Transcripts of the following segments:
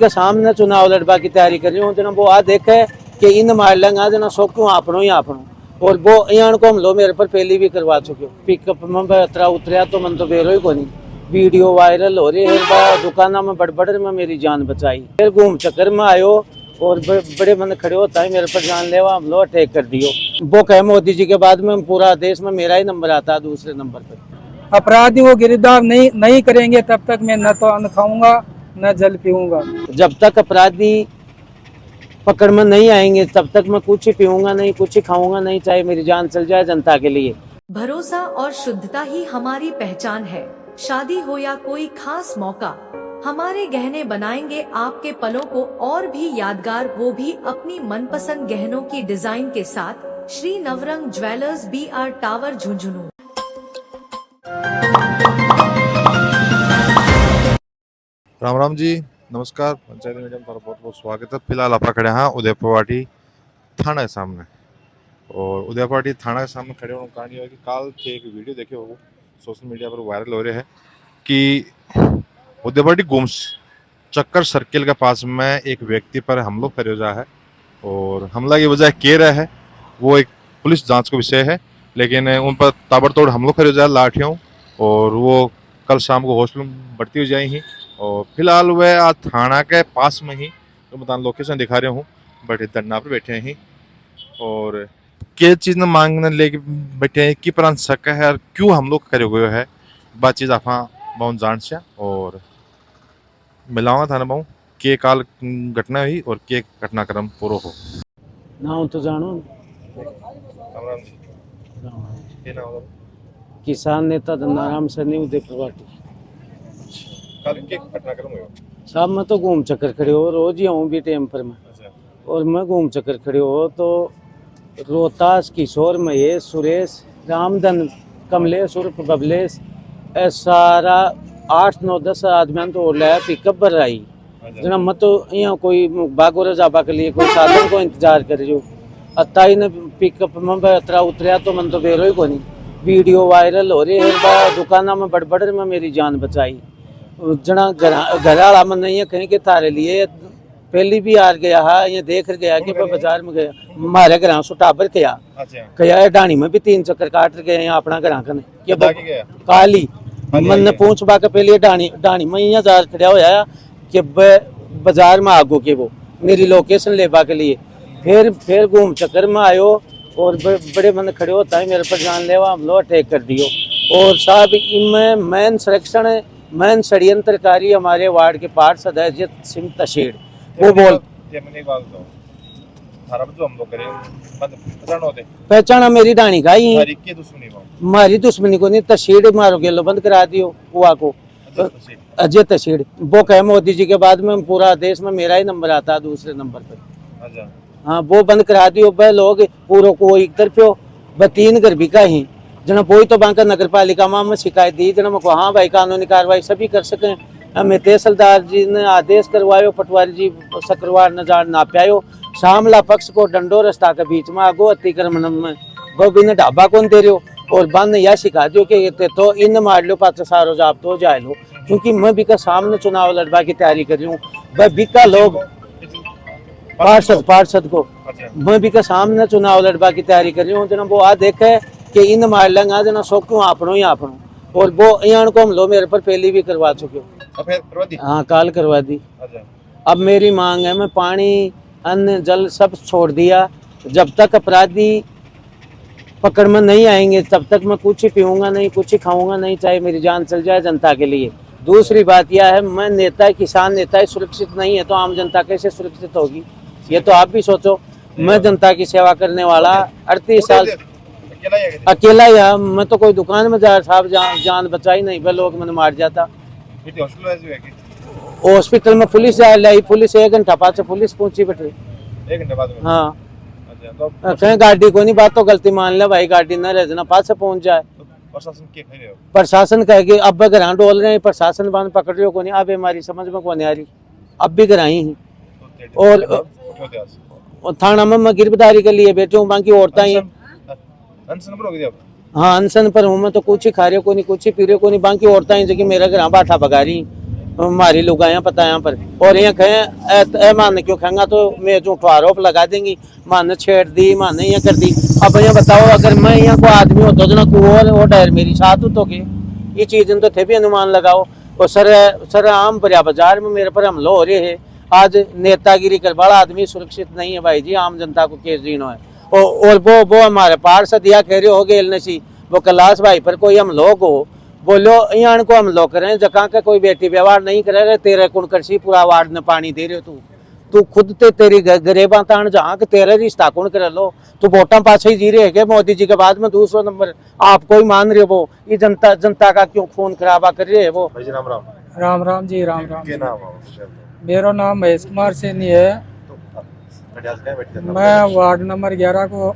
के सामने चुनाव लड़वा की तैयारी कर रही हूँ जना वो आ देखे कि इन मार लेंगे जना सो क्यों आपनो ही आपनो और वो यहाँ को हमलो मेरे पर पहले भी करवा चुके हो पिकअप में बतरा उतरिया तो मन तो बेरो ही को नहीं वीडियो वायरल हो रही है दुकाना में बड़बड़ में मेरी जान बचाई फिर घूम चक्कर में आयो और बड़े बंद खड़े होता है मेरे पर जान लेवा हमलो अटैक कर दियो। वो कहे मोदी जी के बाद में पूरा देश में मेरा ही नंबर आता है दूसरे नंबर पर। अपराधी को गिरफ्तार नहीं करेंगे तब तक मैं न तो अन्न खाऊंगा न जल पीऊंगा। जब तक अपराधी पकड़ में नहीं आएंगे तब तक मैं कुछ ही पीऊंगा नहीं, कुछ ही खाऊंगा नहीं, चाहे मेरी जान चल जाए जनता के लिए। भरोसा और शुद्धता ही हमारी पहचान है। शादी हो या कोई खास मौका, हमारे गहने बनाएंगे आपके पलों को और भी यादगार, वो भी अपनी मनपसंद गहनों की डिजाइन के साथ। Shri Navrang jewellers, BR tower, Jhunjhunu. Ram Ram ji, नमस्कार। पंचायत मीडिया में बहुत बहुत स्वागत है। फिलहाल आप खड़े हैं उदयपुरवाटी थाना के सामने और उदयपुरवाटी थाना के सामने खड़े होने का कारण ये है कि काल के एक वीडियो देखे हो सोशल मीडिया पर वायरल हो रहे हैं कि उदयपुरवाटी गुम्स चक्कर सर्किल के पास में एक व्यक्ति पर हमला कर जा है और हमला की वजह कह रहा है वो एक पुलिस जांच का विषय है, लेकिन उन पर ताबड़तोड़ हमला कर जाए लाठियों और वो कल शाम को हॉस्पिटल में भर्ती हो जाएंगी और फिलहाल वह आज थाना के पास में ही तो बता लोकेशन दिखा रहे हूँ बट धरना पर बैठे हैं और क्या चीज़ ने मांगने लेके बैठे हैं कि प्रांत शक है और क्यों हम लोग करे हुए है बात चीज़ आप बहुत जान से और मिलाऊंगा थाना बहु के काल घटना हुई और के घटनाक्रम पूरा हो ना तो जानो किसान नेता धन्नाराम सैनी उदयपुरवाटी साहब मैं तो घूम चक्कर खड़े हो रोज ही आऊँ भी टाइम पर मैं और मैं घूम चक्कर खड़े हो तो रोहतास, किशोर, महेश, सुरेश, रामधन, कमलेश उर्फ बबलेश सारा 8, 9, 10 आदमी तो लाया पिकअप पर आई जना मैं तो यहाँ कोई बागोरा जाबा के लिए कोई साधन को इंतजार कर रही हूँ अत्ताई ने पिकअप में बतरा उतरिया तो मन तो बेरो ही को नहीं वीडियो वायरल हो रही है दुकाना में बड़बड़ में मेरी जान बचाई जना घर आला मन नहीं है कहीं के तारे लिए पहली भी हार गया है ये देख गया कि मैं बाजार में गया मारे घर सुटाबर किया कया डाणी में भी 3 चक्कर काट गए यहाँ अपना घर काली मन ने पूछ बा के पहले डाणी में यहाँ जार खड़ा होया कि बाजार में आगो के वो मेरी लोकेशन लेबा के लिए फिर घूम चक्कर में आयो और बड़े बंद खड़े होता है मेरे पर जान लेवा हमलो अटैक कर दियो और साहब इनमें मैन संरक्षण मैन षड्यंत्रकारी हमारे वार्ड के पार्षद अजय सिंह तशेड़ वो बोल पहचाना मेरी डाणी का ही मारी दुश्मनी को नहीं तशेड़ मारो गेलो बंद करा दियो हुआ को अजय तशेड़ वो कहे मोदी जी के बाद में पूरा देश में मेरा ही नंबर आता है दूसरे नंबर पर। हाँ वो बंद करा दियो वह लोग पूरा को एक तरफ व 3 घर भी का ही जना वही तो बांका नगर पालिका में शिकायत दी जना को हाँ भाई कानूनी कार्रवाई सभी कर सकें हमें तहसीलदार जी ने आदेश करवायो पटवारी जी शुक्रवार नजार नाप्यायो शामला पक्ष को डंडो रास्ता के बीच में आगो अतिक्रमण में वो भी ढाबा कौन दे रहे हो और बंद या शिका दो कि तो इन मार लो पात्र सारो जाप तो जाए लो क्योंकि मैं भी का सामने चुनाव लड़वा की तैयारी कर रही हूँ वह बिका लोग पार्षद को मैं भी का सामने चुनाव लड़वा की तैयारी कर रही हूँ जना वो आ देखे कि इन मार लेंगे जना सो क्यों आपनो ही आपनो और वो यहाँ को हमलो मेरे पर पहले भी करवा चुके हो। हाँ काल करवा दी। अब मेरी मांग है मैं पानी अन्न जल सब छोड़ दिया जब तक अपराधी पकड़ में नहीं आएंगे तब तक मैं कुछ ही पीऊंगा नहीं, कुछ ही खाऊंगा नहीं, चाहे मेरी जान चल जाए जनता के लिए। दूसरी बात यह है मैं नेता किसान नेता सुरक्षित नहीं है तो आम जनता कैसे सुरक्षित होगी ये तो आप भी सोचो। मैं जनता की सेवा करने वाला 38 साल अकेला ही है मैं तो कोई दुकान में जा साहब जान बचाई नहीं वह लोग मैंने मार जाता। हॉस्पिटल में पुलिस लाई पुलिस 1 घंटा बाद से पुलिस पहुंची बैठे 1 घंटे बाद में। हाँ कहीं गाड़ी को नहीं बात तो गलती मान ले भाई गाड़ी न रह जाना पास से पहुंच जाए। प्रशासन कहेगी अब घर डोल रहे हैं प्रशासन बांध पकड़ रहे हो को नहीं अब हमारी समझ में कौन आ रही अब भी कराई ही और थाना में मैं गिरफ्तारी के लिए बैठे हूँ बाकी औरतें ही हाँ अनशन पर हूँ मैं तो कुछ ही खा रहे को नहीं कुछ ही पी रहे को नहीं बाकी औरतें ही जो कि मेरा घर बाठा भगा रही हमारी लुगाइयाँ पता यहाँ पर, और यहाँ कहें मान क्यों खाएंगा तो मैं झूठो आरोप लगा देंगी, मान छेड़ दी, मान यहाँ कर दी। अब यहाँ बताओ अगर मैं यहाँ को आदमी होता तो ना को और डर मेरी साथ तो के ये चीज़ तो थे भी अनुमान लगाओ। और सर आम परिया बाजार में मेरे पर हमला हो रहे है। आज नेतागिरी कर बड़ा आदमी सुरक्षित नहीं है भाई जी, आम जनता को केस जीनो है। और वो हमारे पार्षद या कह रहे हो गेल नसी वो कैलाश भाई पर कोई हम लोग हो बोलो यहाँ को हम लोग करें जगह का कोई बेटी व्यवहार नहीं करे तेरे कुण करसी पूरा वार्ड ने पानी दे रहे तू खुद ते तेरी गरीबा तान जहाँ के तेरे रिश्ता कौन कर लो तू वोटा पाछे ही जी रहे है मोदी जी के बाद में दूसरा नंबर आपको ही मान रहे वो ये जनता का क्यों खून खराबा कर रहे है वो। राम राम जी, राम राम। क्या नाम है? मेरा नाम महेश कुमार सैनी है। मैं वार्ड नंबर 11 को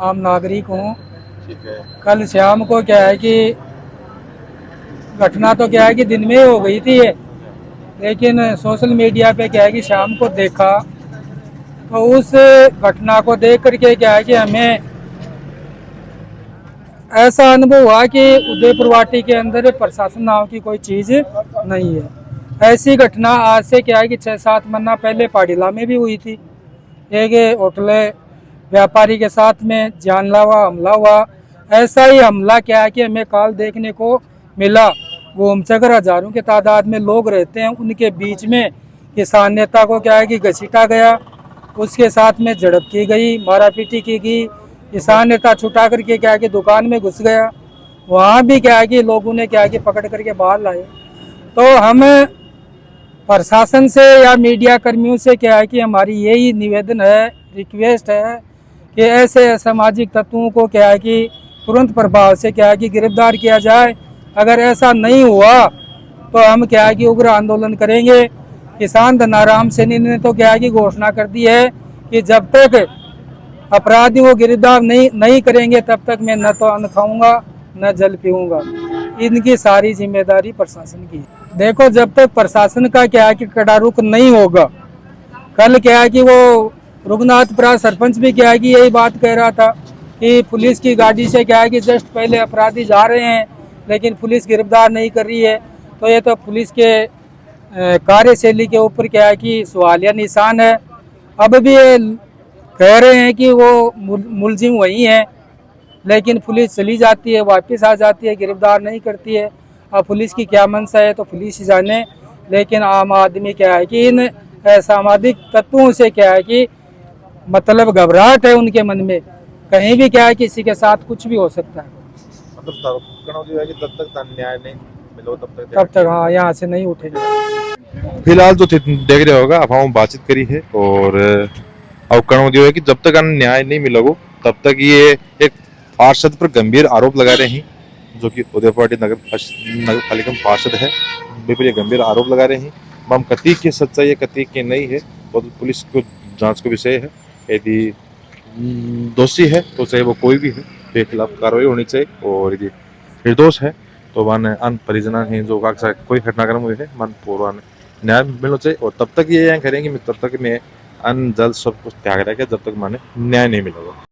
आम नागरिक हूँ। ठीक है। कल शाम को क्या है कि घटना तो क्या है कि दिन में हो गई थी ये, लेकिन सोशल मीडिया पे क्या है कि शाम को देखा तो उस घटना को देख करके क्या है कि हमें ऐसा अनुभव हुआ कि उदयपुर वाटी के अंदर प्रशासन नाम की कोई चीज़ नहीं है। ऐसी घटना आज से क्या है कि 6-7 महीना पहले पाड़ीला में भी हुई थी। एक होटल व्यापारी के साथ में जानलेवा हमला हुआ। ऐसा ही हमला क्या है कि हमें काल देखने को मिला। गोमचक्र हजारों के तादाद में लोग रहते हैं, उनके बीच में किसान नेता को क्या है कि घसीटा गया, उसके साथ में झड़प की गई, मारापीटी की गई। किसान नेता छुटा करके क्या है कि दुकान में घुस गया, वहाँ भी क्या है कि लोगों ने क्या है कि पकड़ करके बाहर लाए। तो हम प्रशासन से या मीडिया कर्मियों से क्या है कि हमारी यही निवेदन है, रिक्वेस्ट है कि ऐसे असामाजिक तत्वों को क्या है कि तुरंत प्रभाव से क्या है कि गिरफ्तार किया जाए। अगर ऐसा नहीं हुआ तो हम क्या है कि उग्र आंदोलन करेंगे। किसान धनाराम सैनी ने तो क्या है कि घोषणा कर दी है कि जब तक अपराधियों को गिरफ्तार नहीं करेंगे तब तक मैं न तो अन्न खाऊंगा न जल पीऊंगा। इनकी सारी जिम्मेदारी प्रशासन की है। देखो जब तक प्रशासन का क्या है कि कड़ा रुख नहीं होगा, कल क्या है कि वो रघुनाथपुरा सरपंच भी क्या है कि यही बात कह रहा था कि पुलिस की गाड़ी से क्या है कि जस्ट पहले अपराधी जा रहे हैं लेकिन पुलिस गिरफ्तार नहीं कर रही है। तो ये तो पुलिस के कार्यशैली के ऊपर क्या है कि सवालिया निशान है। अब भी ये कह रहे हैं कि वो मुलजिम वही हैं, लेकिन पुलिस चली जाती है, वापस आ जाती है, गिरफ्तार नहीं करती है। अब पुलिस की क्या मंशा है तो पुलिस ही जाने, लेकिन आम आदमी क्या है कि इन सामाजिक तत्वों से क्या है कि मतलब घबराहट है उनके मन में, कहीं भी क्या है किसी के साथ कुछ भी हो सकता है। मतलब जब तक न्याय नहीं मिलो तब तक हाँ यहाँ से नहीं उठेगा। फिलहाल जो देख रहे होगा अफवाहों बातचीत करी है और अवकरण है कि जब तक न्याय नहीं मिलेगा तब तक ये एक पार्षद पर गंभीर आरोप लगा रहे हैं जो कि उदयपुर नगर पालिका पार्षद है, वे पर गंभीर आरोप लगा रहे हैं। हम कतीक की सच्चाई है कतीक की नहीं है वो तो पुलिस को जांच का विषय है। यदि दोषी है तो चाहे वो कोई भी है उसके खिलाफ कार्रवाई होनी चाहिए, और यदि निर्दोष है तो मान अन परिजन है जो कोई घटनाक्रम हुए है मन पूर्व न्याय मिलना चाहिए। और तब तक ये करेंगे तब तक मैं अन्न जल सब कुछ त्याग रहा जब तक माने न्याय नहीं मिलेगा।